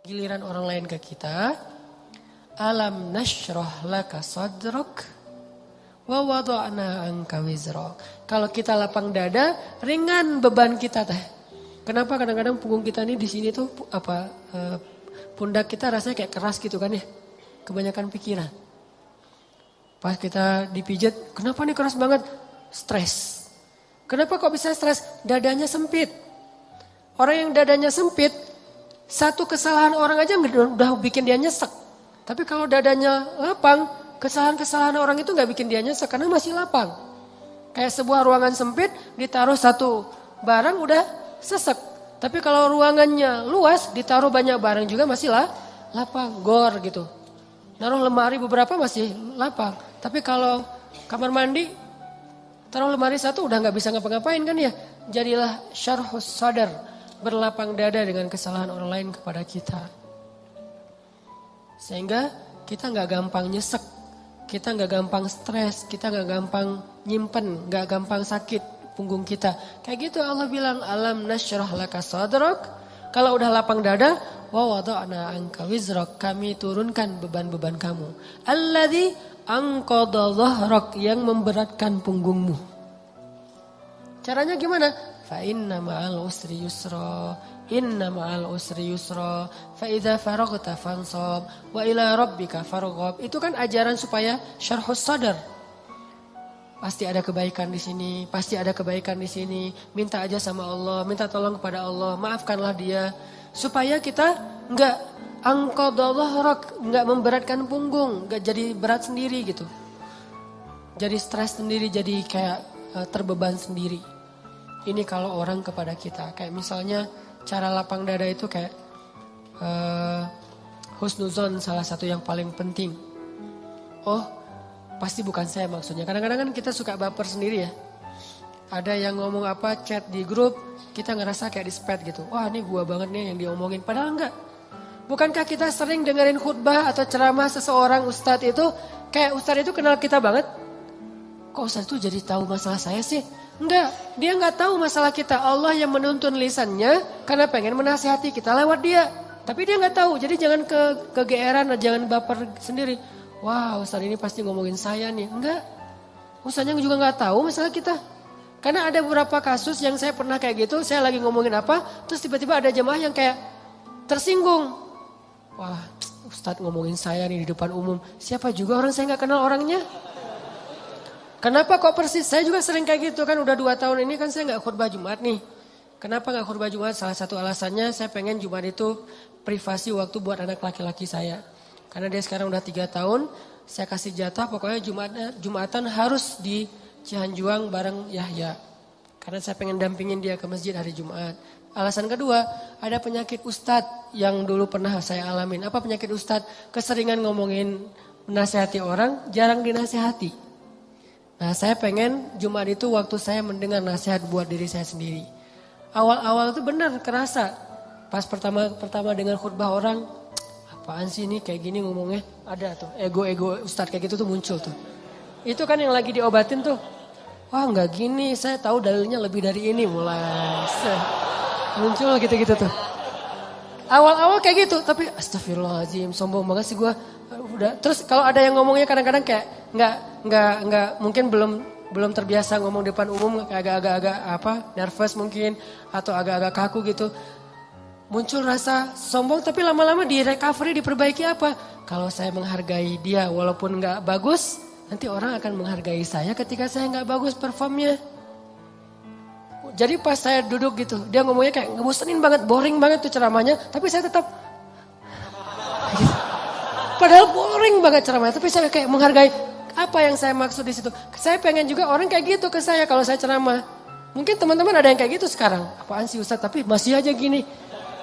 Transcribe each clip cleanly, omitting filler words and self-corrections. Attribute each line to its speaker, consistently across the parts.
Speaker 1: Giliran orang lain ke kita, alam nashrah laka sadrak wa wada'na anka wizrak. Kalau kita lapang dada, ringan beban kita teh. Kenapa kadang-kadang punggung kita ini di sini tuh pundak kita rasanya kayak keras gitu kan ya. Kebanyakan pikiran. Pas kita dipijat, kenapa nih keras banget? Stres. Kenapa kok bisa stres? Dadanya sempit. Orang yang dadanya sempit, satu kesalahan orang aja udah bikin dia nyesek. Tapi kalau dadanya lapang, kesalahan-kesalahan orang itu gak bikin dia nyesek karena masih lapang. Kayak sebuah ruangan sempit, ditaruh satu barang udah sesek. Tapi kalau ruangannya luas, ditaruh banyak barang juga masih lapang, gor gitu. Naruh lemari beberapa masih lapang. Tapi kalau kamar mandi, taruh lemari satu udah gak bisa ngapa-ngapain kan ya. Jadilah syarhus sadar, berlapang dada dengan kesalahan orang lain kepada kita. Sehingga kita gak gampang nyesek, kita gak gampang stres, kita gak gampang nyimpen, gak gampang sakit punggung kita. Kayak gitu Allah bilang, alam nashrah laka sadrak. Kalau udah lapang dada, wa wada'na anka wizrak, kami turunkan beban-beban kamu. Alladzi anqadha dhahrak, yang memberatkan punggungmu. Caranya gimana? Fa inna ma'al usri yusra. Inna ma'al usri yusra, fa idza faraghta fansab, wa ila rabbika farghab. Itu kan ajaran supaya syarhus sadar. Pasti ada kebaikan di sini, pasti ada kebaikan di sini. Minta aja sama Allah, minta tolong kepada Allah, maafkanlah dia. Supaya kita enggak angqadallah, enggak memberatkan punggung, enggak jadi berat sendiri gitu. Jadi stres sendiri, jadi kayak terbeban sendiri. Ini kalau orang kepada kita, kayak misalnya cara lapang dada itu kayak husnuzon salah satu yang paling penting. Oh, pasti bukan saya maksudnya. Kadang-kadang kan kita suka baper sendiri ya. Ada yang ngomong apa chat di grup, kita ngerasa kayak di spam gitu. Wah, ini gua banget nih yang diomongin. Padahal enggak. Bukankah kita sering dengerin khutbah atau ceramah seseorang ustadz itu, kayak ustadz itu kenal kita banget? Kok ustadz itu jadi tahu masalah saya sih? Enggak, dia enggak tahu masalah kita. Allah yang menuntun lisannya karena pengen menasihati kita lewat dia. Tapi dia enggak tahu, jadi jangan kegeeran, jangan baper sendiri. Wah, ustaz ini pasti ngomongin saya nih. Enggak, ustaznya juga enggak tahu masalah kita. Karena ada beberapa kasus yang saya pernah kayak gitu, saya lagi ngomongin apa, terus tiba-tiba ada jemaah yang kayak tersinggung. Wah, ustaz ngomongin saya nih di depan umum. Siapa juga orang saya enggak kenal orangnya. Kenapa kok persis? Saya juga sering kayak gitu kan, udah 2 tahun ini kan saya gak khutbah Jumat nih. Kenapa gak khutbah Jumat? Salah satu alasannya saya pengen Jumat itu privasi waktu buat anak laki-laki saya. Karena dia sekarang udah 3 tahun, saya kasih jatah pokoknya Jumatan harus di Cihanjuang bareng Yahya. Karena saya pengen dampingin dia ke masjid hari Jumat. Alasan kedua, ada penyakit ustadz yang dulu pernah saya alamin. Apa penyakit ustadz? Keseringan ngomongin menasihati orang, jarang dinasihati. Nah, saya pengen Jumat itu waktu saya mendengar nasihat buat diri saya sendiri. Awal-awal itu benar kerasa. Pas pertama dengar khutbah orang, apaan sih ini kayak gini ngomongnya? Ada tuh, ego-ego ustadz kayak gitu tuh muncul tuh. Itu kan yang lagi diobatin tuh. Wah, enggak gini, saya tahu dalilnya lebih dari ini mulai. Muncul gitu-gitu tuh. Awal-awal kayak gitu, tapi astagfirullahaladzim, sombong banget sih gue. Udah. Terus kalau ada yang ngomongnya kadang-kadang kayak nggak mungkin belum terbiasa ngomong depan umum, agak-agak nervous mungkin atau agak-agak kaku gitu. Muncul rasa sombong, tapi lama-lama di recovery, diperbaiki apa? Kalau saya menghargai dia walaupun nggak bagus, nanti orang akan menghargai saya ketika saya nggak bagus performnya. Jadi pas saya duduk gitu, dia ngomongnya kayak ngebosenin banget, boring banget tuh ceramahnya, tapi saya tetap gitu. Padahal boring banget ceramahnya, tapi saya kayak menghargai. Apa yang saya maksud di situ? Saya pengen juga orang kayak gitu ke saya kalau saya ceramah. Mungkin teman-teman ada yang kayak gitu sekarang. Apaan sih Ustaz, tapi masih aja gini.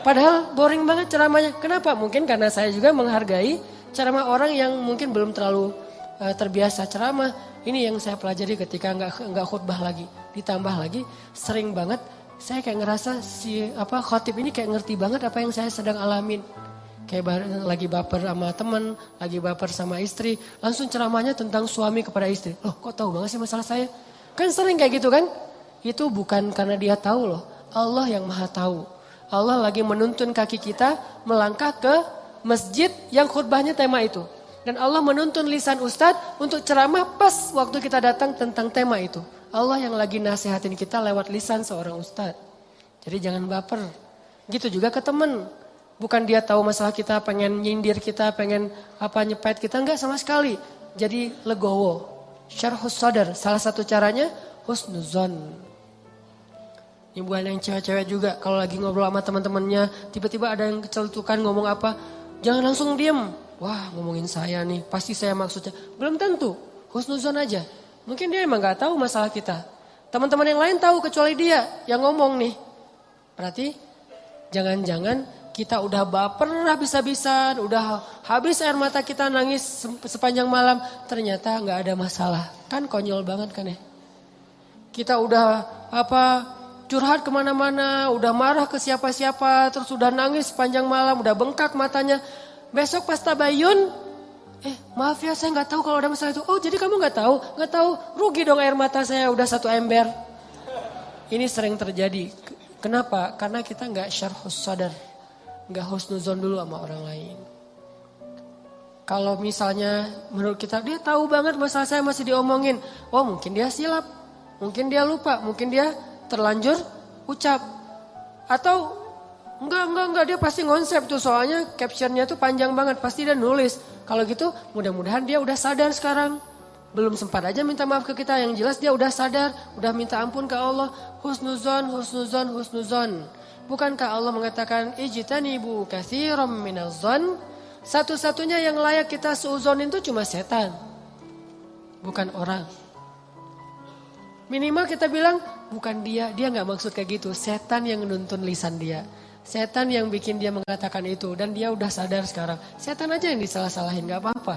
Speaker 1: Padahal boring banget ceramahnya. Kenapa? Mungkin karena saya juga menghargai ceramah orang yang mungkin belum terlalu terbiasa ceramah. Ini yang saya pelajari ketika nggak khutbah lagi. Ditambah lagi sering banget saya kayak ngerasa si khotib ini kayak ngerti banget apa yang saya sedang alamin. Kayak lagi baper sama teman, lagi baper sama istri, langsung ceramahnya tentang suami kepada istri. Loh, kok tahu banget sih masalah saya? Kan sering kayak gitu kan? Itu bukan karena dia tahu loh, Allah yang maha tahu. Allah lagi menuntun kaki kita melangkah ke masjid yang khutbahnya tema itu. Dan Allah menuntun lisan ustadz untuk ceramah pas waktu kita datang tentang tema itu. Allah yang lagi nasihatin kita lewat lisan seorang ustadz. Jadi jangan baper. Gitu juga ke teman. Bukan dia tahu masalah kita, pengen nyindir kita, pengen nyepet kita. Enggak sama sekali. Jadi legowo. Syarhus sadar. Salah satu caranya husnuzon. Ini bukan yang cewek-cewek juga. Kalau lagi ngobrol sama teman-temannya, tiba-tiba ada yang kecelutukan ngomong apa. Jangan langsung diem. Wah, ngomongin saya nih, pasti saya maksudnya. Belum tentu, husnuzon aja. Mungkin dia emang gak tahu masalah kita. Teman-teman yang lain tahu kecuali dia yang ngomong nih. Berarti jangan-jangan kita udah baper habis-habisan, udah habis air mata kita nangis sepanjang malam. Ternyata gak ada masalah. Kan konyol banget kan ya. Kita udah curhat kemana-mana, udah marah ke siapa-siapa, terus udah nangis sepanjang malam, udah bengkak matanya. Besok pas tabayun, maaf ya saya gak tahu kalau ada masalah itu. Oh jadi kamu gak tahu? Gak tahu, rugi dong air mata saya udah 1 ember. Ini sering terjadi. Kenapa? Karena kita gak syarhus sadar. Gak husnuzon dulu sama orang lain. Kalau misalnya menurut kita, dia tahu banget masalah saya masih diomongin. Oh mungkin dia silap, mungkin dia lupa, mungkin dia terlanjur ucap. Atau Enggak, dia pasti ngonsep tuh soalnya captionnya tuh panjang banget, pasti dia nulis. Kalau gitu mudah-mudahan dia udah sadar sekarang. Belum sempat aja minta maaf ke kita, yang jelas dia udah sadar, udah minta ampun ke Allah. Husnuzon. Bukankah Allah mengatakan ijtanibu katsiran minaz-zon? Satu-satunya yang layak kita suuzonin itu cuma setan. Bukan orang. Minimal kita bilang bukan dia gak maksud kayak gitu. Setan yang nuntun lisan dia. Setan yang bikin dia mengatakan itu. Dan dia udah sadar sekarang. Setan aja yang disalah-salahin, gak apa-apa.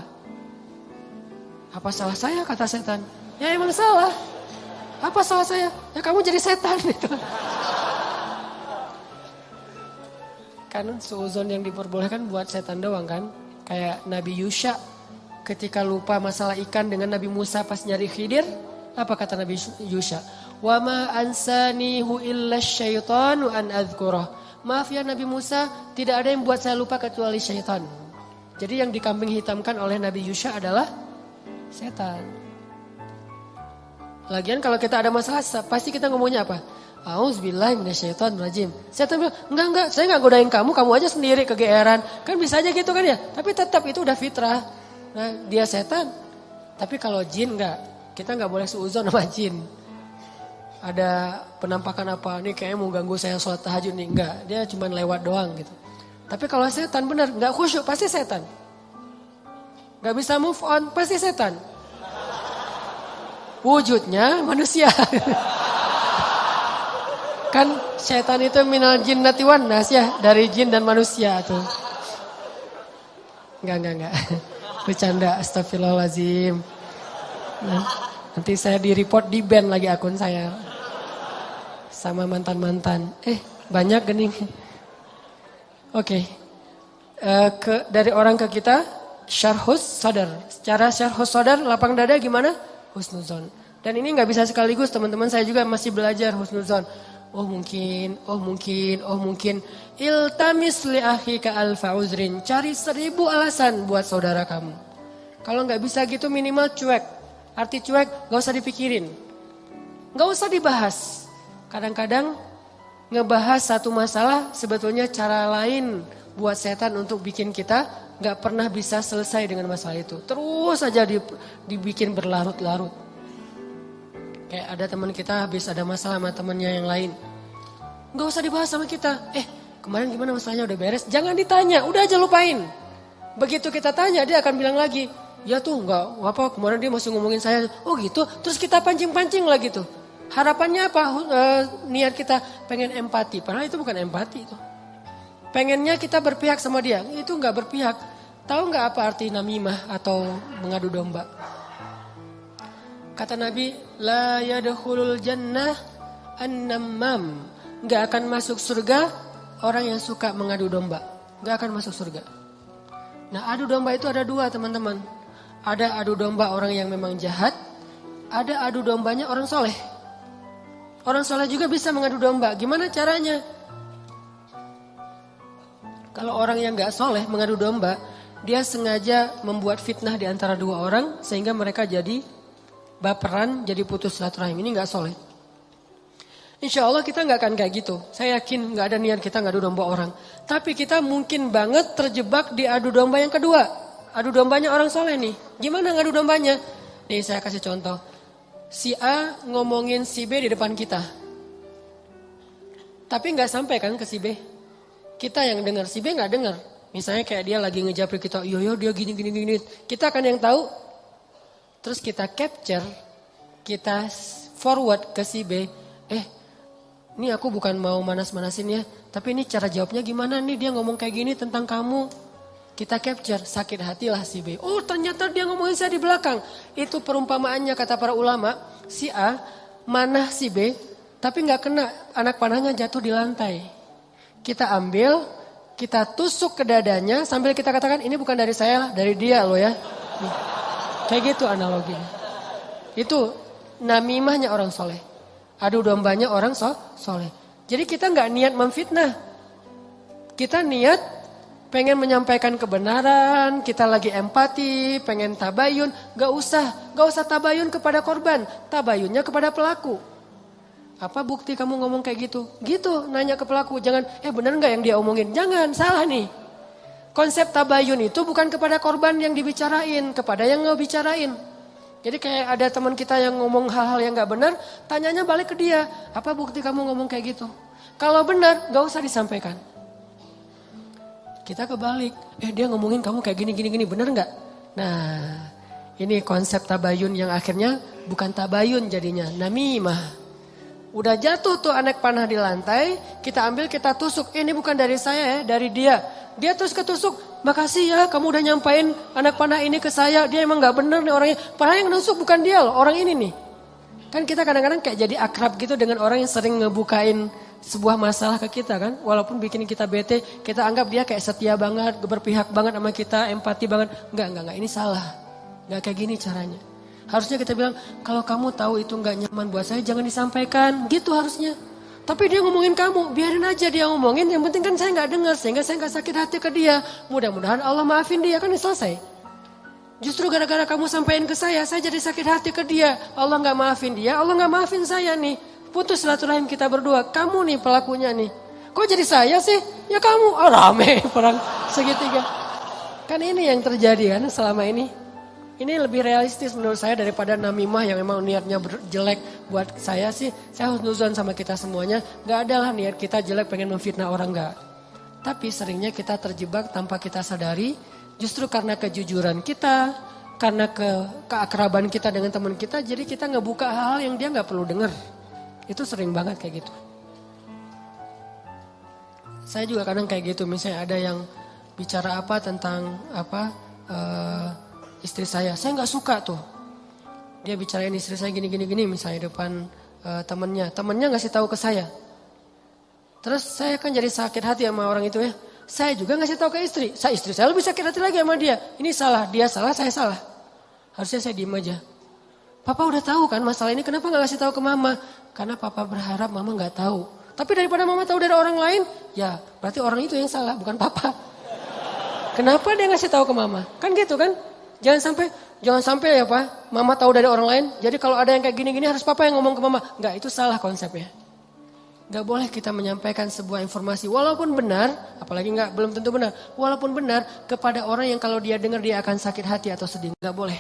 Speaker 1: Apa salah saya kata setan? Ya emang salah. Apa salah saya? Ya kamu jadi setan gitu. Kan suuzon yang diperbolehkan buat setan doang kan. Kayak Nabi Yusha ketika lupa masalah ikan dengan Nabi Musa pas nyari Khidir. Apa kata Nabi Yusha? Wa ma ansanihu illa syaitanu an adhkurah. Maaf ya Nabi Musa, tidak ada yang buat saya lupa kecuali syaitan. Jadi yang dikambing hitamkan oleh Nabi Yusha adalah setan. Lagian kalau kita ada masalah, pasti kita ngomongnya apa? Auzubillahi minasyaitonirrajim. Setan bilang, enggak, saya enggak godain kamu aja sendiri kegeeran. Kan bisa aja gitu kan ya, tapi tetap itu udah fitrah. Nah, dia setan. Tapi kalau jin enggak, kita enggak boleh suuzon sama jin. Ada penampakan apa, nih kayaknya mau ganggu saya sholat tahajud nih. Enggak, dia cuma lewat doang gitu. Tapi kalau setan benar, enggak khusyuk, pasti setan. Enggak bisa move on, pasti setan. Wujudnya manusia. Kan setan itu minal jinnati wan nas ya, dari jin dan manusia tuh. Enggak. Bercanda, astagfirullahaladzim. Nanti saya di-report, di-ban lagi akun saya. Sama mantan-mantan. Banyak gening. Oke. Dari orang ke kita, syarhus sadar. Secara syarhus sadar, lapang dada gimana? Husnuzon. Dan ini gak bisa sekaligus, teman-teman saya juga masih belajar husnuzon. Oh mungkin. Iltamis li akhika alfa uzrin. Cari 1000 alasan buat saudara kamu. Kalau gak bisa gitu minimal cuek. Arti cuek gak usah dipikirin. Gak usah dibahas. Kadang-kadang ngebahas satu masalah sebetulnya cara lain buat setan untuk bikin kita gak pernah bisa selesai dengan masalah itu. Terus aja dibikin berlarut-larut. Kayak ada teman kita habis ada masalah sama temannya yang lain. Gak usah dibahas sama kita. Kemarin gimana masalahnya udah beres? Jangan ditanya, udah aja lupain. Begitu kita tanya dia akan bilang lagi. Ya tuh kemarin dia masih ngomongin saya. Oh gitu, terus kita pancing-pancing lagi tuh. Harapannya apa? Niat kita pengen empati. Padahal itu bukan empati itu. Pengennya kita berpihak sama dia. Itu gak berpihak. Tahu gak apa arti namimah atau mengadu domba? Kata Nabi, la yadkhulul jannah an-nammam. Gak akan masuk surga orang yang suka mengadu domba. Gak akan masuk surga. Nah adu domba itu ada 2 teman-teman. Ada adu domba orang yang memang jahat. Ada adu dombanya orang soleh. Orang soleh juga bisa mengadu domba. Gimana caranya? Kalau orang yang gak soleh mengadu domba, dia sengaja membuat fitnah di antara dua orang sehingga mereka jadi baperan, jadi putus silaturahim. Ini gak soleh. Insya Allah kita gak akan kayak gitu. Saya yakin gak ada niat kita ngadu domba orang. Tapi kita mungkin banget terjebak di adu domba yang kedua. Adu dombanya orang soleh nih. Gimana ngadu dombanya? Nih saya kasih contoh. Si A ngomongin si B di depan kita. Tapi gak sampai kan ke si B. Kita yang dengar, si B gak dengar. Misalnya kayak dia lagi ngejapri kita. Yo dia gini. Kita kan yang tahu. Terus kita capture. Kita forward ke si B. Ini aku bukan mau manas-manasin ya. Tapi ini cara jawabnya gimana nih. Dia ngomong kayak gini tentang kamu. Kita capture, sakit hatilah si B. Oh ternyata dia ngomongin saya di belakang. Itu perumpamaannya kata para ulama. Si A manah si B. Tapi gak kena, anak panahnya jatuh di lantai. Kita ambil, kita tusuk ke dadanya. Sambil kita katakan ini bukan dari saya lah, dari dia loh ya. Nih. Kayak gitu analoginya. Itu namimahnya orang soleh. Adu dombanya orang soleh. Jadi kita gak niat memfitnah. Kita niat pengen menyampaikan kebenaran, kita lagi empati, pengen tabayun. Gak usah tabayun kepada korban, tabayunnya kepada pelaku. Apa bukti kamu ngomong kayak gitu? Gitu, nanya ke pelaku. Jangan, benar gak yang dia omongin? Jangan, salah nih. Konsep tabayun itu bukan kepada korban yang dibicarain, kepada yang ngebicarain. Jadi kayak ada teman kita yang ngomong hal-hal yang gak benar, tanyanya balik ke dia. Apa bukti kamu ngomong kayak gitu? Kalau benar, gak usah disampaikan. Kita kebalik, dia ngomongin kamu kayak gini, benar gak? Nah, ini konsep tabayun yang akhirnya bukan tabayun jadinya, namimah. Udah jatuh tuh anak panah di lantai, kita ambil, kita tusuk. Ini bukan dari saya ya, dari dia. Dia terus ketusuk, makasih ya kamu udah nyampain anak panah ini ke saya. Dia emang gak bener nih orangnya. Padahal yang nusuk bukan dia loh, orang ini nih. Kan kita kadang-kadang kayak jadi akrab gitu dengan orang yang sering ngebukain sebuah masalah ke kita kan. Walaupun bikin kita bete, kita anggap dia kayak setia banget, berpihak banget sama kita, empati banget. Enggak, ini salah. Enggak kayak gini caranya. Harusnya kita bilang, kalau kamu tahu itu enggak nyaman buat saya, jangan disampaikan. Gitu harusnya. Tapi dia ngomongin kamu, biarin aja dia ngomongin. Yang penting kan saya enggak dengar, sehingga saya enggak sakit hati ke dia. Mudah-mudahan Allah maafin dia, kan selesai. Justru gara-gara kamu sampaikan ke saya jadi sakit hati ke dia. Allah enggak maafin dia, Allah enggak maafin saya nih. Putus silaturahim kita berdua, kamu nih pelakunya nih. Kok jadi saya sih? Ya kamu, rame perang segitiga. Kan ini yang terjadi kan selama ini. Ini lebih realistis menurut saya daripada namimah yang memang niatnya jelek buat saya sih. Saya husnuzon sama kita semuanya. Gak ada lah niat kita jelek pengen memfitnah orang, gak. Tapi seringnya kita terjebak tanpa kita sadari. Justru karena kejujuran kita, karena keakraban kita dengan teman kita. Jadi kita ngebuka hal-hal yang dia gak perlu dengar. Itu sering banget kayak gitu. Saya juga kadang kayak gitu. Misalnya ada yang bicara apa tentang istri saya nggak suka tuh. Dia bicarain istri saya gini misalnya depan temennya ngasih tahu ke saya. Terus saya kan jadi sakit hati sama orang itu ya. Saya juga ngasih tahu ke istri saya lebih sakit hati lagi sama dia. Ini salah, dia salah, saya salah. Harusnya saya diem aja. Papa udah tahu kan masalah ini, kenapa nggak ngasih tahu ke mama? Karena papa berharap mama nggak tahu. Tapi daripada mama tahu dari orang lain, ya berarti orang itu yang salah, bukan papa. Kenapa dia ngasih tahu ke mama? Kan gitu kan? Jangan sampai ya Pak, mama tahu dari orang lain. Jadi kalau ada yang kayak gini-gini harus papa yang ngomong ke mama. Enggak, itu salah konsepnya. Enggak boleh kita menyampaikan sebuah informasi walaupun benar, apalagi belum tentu benar. Walaupun benar kepada orang yang kalau dia dengar dia akan sakit hati atau sedih. Enggak boleh.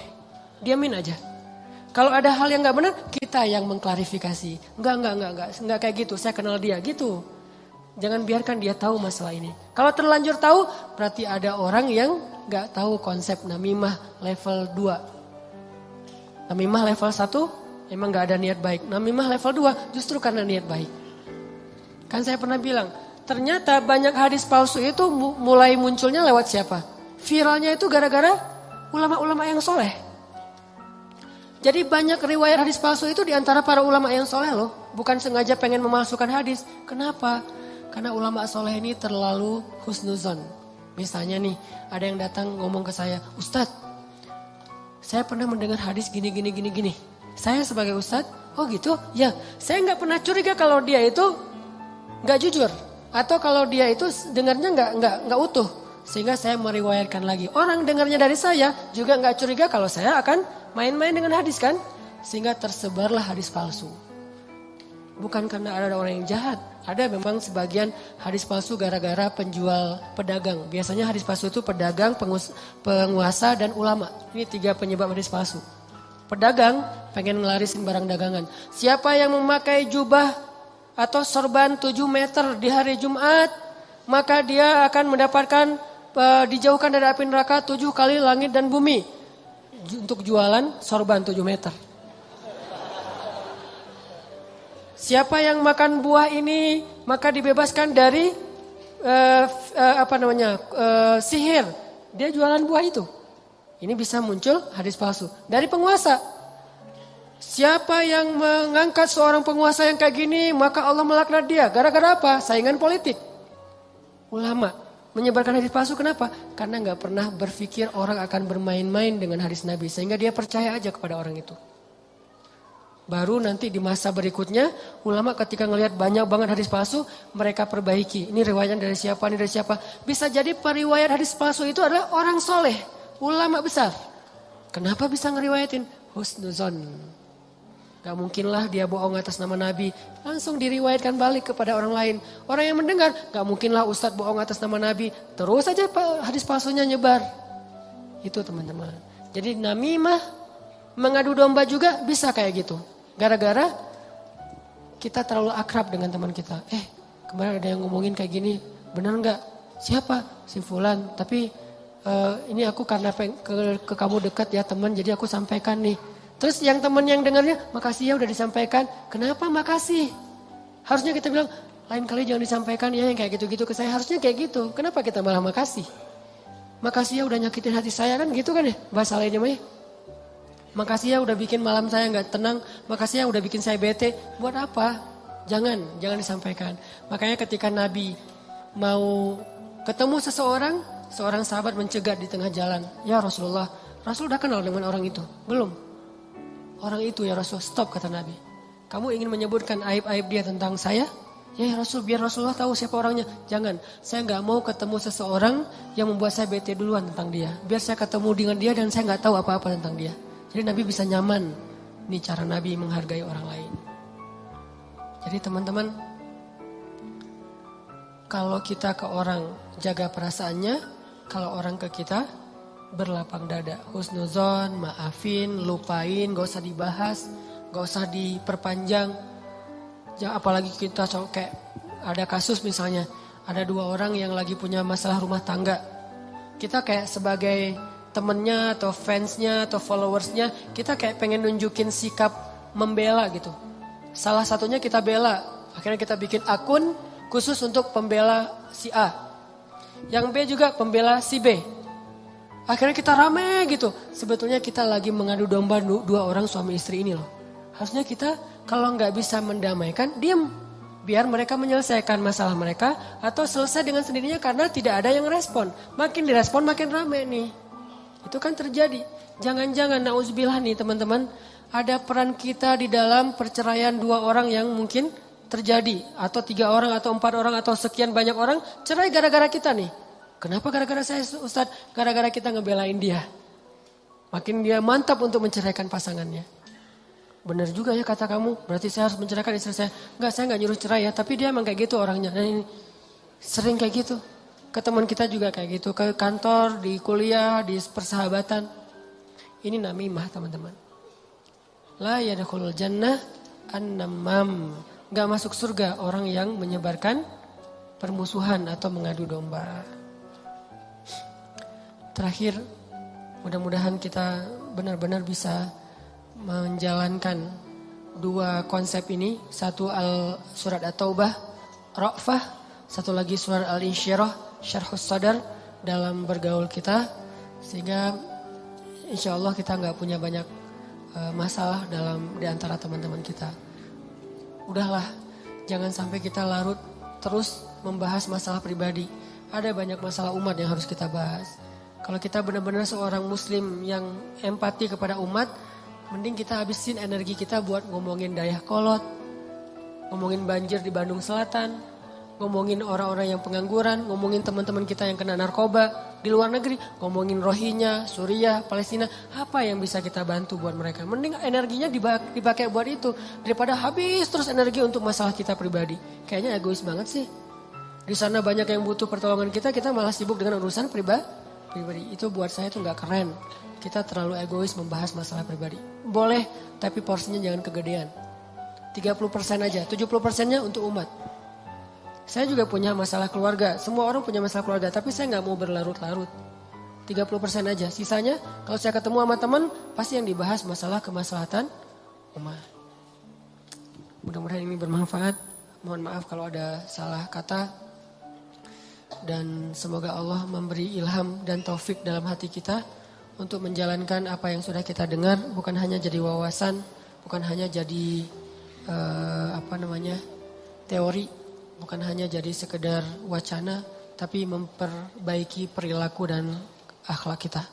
Speaker 1: Diamin aja. Kalau ada hal yang enggak benar, kita yang mengklarifikasi. Enggak kayak gitu. Saya kenal dia gitu. Jangan biarkan dia tahu masalah ini. Kalau terlanjur tahu, berarti ada orang yang gak tahu konsep namimah level 2. Namimah level 1, emang gak ada niat baik. Namimah level 2, justru karena niat baik. Kan saya pernah bilang, ternyata banyak hadis palsu itu mulai munculnya lewat siapa? Viralnya itu gara-gara ulama-ulama yang soleh. Jadi banyak riwayat hadis palsu itu diantara para ulama yang soleh loh. Bukan sengaja pengen memalsukan hadis. Kenapa? Karena ulama soleh ini terlalu husnuzon. Misalnya nih, ada yang datang ngomong ke saya, Ustadz, saya pernah mendengar hadis gini. Saya sebagai Ustadz, oh gitu? Ya, saya nggak pernah curiga kalau dia itu nggak jujur. Atau kalau dia itu dengarnya nggak utuh, sehingga saya meriwayatkan lagi. Orang dengarnya dari saya juga nggak curiga kalau saya akan main-main dengan hadis kan, sehingga tersebarlah hadis palsu. Bukan karena ada orang yang jahat, ada memang sebagian hadis palsu gara-gara penjual pedagang. Biasanya hadis palsu itu pedagang, penguasa dan ulama. Ini 3 penyebab hadis palsu. Pedagang pengen ngelarisin barang dagangan. Siapa yang memakai jubah atau sorban 7 meter di hari Jumat, maka dia akan mendapatkan dijauhkan dari api neraka 7 kali langit dan bumi. Untuk jualan sorban 7 meter. Siapa yang makan buah ini, maka dibebaskan dari sihir. Dia jualan buah itu. Ini bisa muncul hadis palsu dari penguasa. Siapa yang mengangkat seorang penguasa yang kayak gini, maka Allah melaknat dia. Gara-gara apa? Saingan politik. Ulama menyebarkan hadis palsu, kenapa? Karena nggak pernah berpikir orang akan bermain-main dengan hadis Nabi. Sehingga dia percaya aja kepada orang itu. Baru nanti di masa berikutnya, ulama ketika ngelihat banyak banget hadis palsu, mereka perbaiki. Ini riwayatnya dari siapa, ini dari siapa. Bisa jadi periwayat hadis palsu itu adalah orang soleh, ulama besar. Kenapa bisa ngeriwayatin? Husnuzon. Gak mungkinlah dia bohong atas nama Nabi. Langsung diriwayatkan balik kepada orang lain. Orang yang mendengar, gak mungkinlah ustadz bohong atas nama Nabi. Terus saja hadis palsunya nyebar. Itu teman-teman. Jadi namimah, mengadu domba juga bisa kayak gitu. Gara-gara kita terlalu akrab dengan teman kita. Kemarin ada yang ngomongin kayak gini, benar gak? Siapa? Si Fulan. Tapi ini aku karena ke kamu dekat ya teman, jadi aku sampaikan nih. Terus yang teman yang dengarnya, makasih ya udah disampaikan. Kenapa makasih? Harusnya kita bilang, lain kali jangan disampaikan ya yang kayak gitu-gitu ke saya. Harusnya kayak gitu. Kenapa kita malah makasih? Makasih ya udah nyakitin hati saya kan gitu kan ya. Bahasa lainnya mah ya. Makasih ya udah bikin malam saya gak tenang. Makasih ya udah bikin saya bete. Buat apa? Jangan disampaikan. Makanya ketika Nabi mau ketemu seorang sahabat mencegat di tengah jalan. Ya Rasulullah, Rasul udah kenal dengan orang itu? Belum. Orang itu ya Rasul, stop kata Nabi. Kamu ingin menyebutkan aib-aib dia tentang saya? Ya Rasul, biar Rasulullah tahu siapa orangnya. Jangan, saya gak mau ketemu seseorang yang membuat saya bete duluan tentang dia. Biar saya ketemu dengan dia dan saya gak tahu apa-apa tentang dia. Jadi Nabi bisa nyaman. Ini cara Nabi menghargai orang lain. Jadi teman-teman, kalau kita ke orang jaga perasaannya, kalau orang ke kita berlapang dada, husnuzon, maafin, lupain, gak usah dibahas, gak usah diperpanjang. Apalagi kita kayak ada kasus misalnya, ada 2 orang yang lagi punya masalah rumah tangga. Kita kayak sebagai temennya atau fansnya atau followersnya, kita kayak pengen nunjukin sikap membela gitu. Salah satunya kita bela, akhirnya kita bikin akun khusus untuk pembela si A. Yang B juga pembela si B. Akhirnya kita rame gitu. Sebetulnya kita lagi mengadu domba 2 orang suami istri ini loh. Harusnya kita kalau nggak bisa mendamaikan, diam. Biar mereka menyelesaikan masalah mereka atau selesai dengan sendirinya karena tidak ada yang respon. Makin direspon makin rame nih. Itu kan terjadi. Jangan-jangan nauzubillah nih teman-teman. Ada peran kita di dalam perceraian 2 orang yang mungkin terjadi. Atau 3 orang atau 4 orang atau sekian banyak orang cerai gara-gara kita nih. Kenapa gara-gara saya Ustadz? Gara-gara kita ngebelain dia. Makin dia mantap untuk menceraikan pasangannya. Benar juga ya kata kamu. Berarti saya harus menceraikan istri saya. Enggak, saya enggak nyuruh cerai ya. Tapi dia emang kayak gitu orangnya. Dan ini sering kayak gitu. Ke teman kita juga kayak gitu. Ke kantor, di kuliah, di persahabatan. Ini namimah teman-teman. La yadkhulul jannah an-namam. Enggak masuk surga orang yang menyebarkan permusuhan atau mengadu domba. Terakhir, mudah-mudahan kita benar-benar bisa menjalankan 2 konsep ini. Satu surat At-Taubah, Ra'fah. Satu lagi surat Al-Insyirah, Syarhus Sadar dalam bergaul kita. Sehingga insya Allah kita gak punya banyak masalah di antara teman-teman kita. Udahlah, jangan sampai kita larut terus membahas masalah pribadi. Ada banyak masalah umat yang harus kita bahas. Kalau kita benar-benar seorang muslim yang empati kepada umat, mending kita habisin energi kita buat ngomongin Dayakolot, ngomongin banjir di Bandung Selatan, ngomongin orang-orang yang pengangguran, ngomongin teman-teman kita yang kena narkoba di luar negeri, ngomongin Rohingya, Suriah, Palestina, apa yang bisa kita bantu buat mereka. Mending energinya dipakai buat itu daripada habis terus energi untuk masalah kita pribadi. Kayaknya egois banget sih. Di sana banyak yang butuh pertolongan kita malah sibuk dengan urusan pribadi. Itu buat saya itu nggak keren. Kita terlalu egois membahas masalah pribadi. Boleh, tapi porsinya jangan kegedean. 30% aja, 70%-nya untuk umat. Saya juga punya masalah keluarga. Semua orang punya masalah keluarga, tapi saya nggak mau berlarut-larut. 30% aja. Sisanya, kalau saya ketemu sama teman, pasti yang dibahas masalah kemaslahatan umat. Mudah-mudahan ini bermanfaat. Mohon maaf kalau ada salah kata. Dan semoga Allah memberi ilham dan taufik dalam hati kita untuk menjalankan apa yang sudah kita dengar. Bukan hanya jadi wawasan, bukan hanya jadi teori, bukan hanya jadi sekedar wacana, tapi memperbaiki perilaku dan akhlak kita.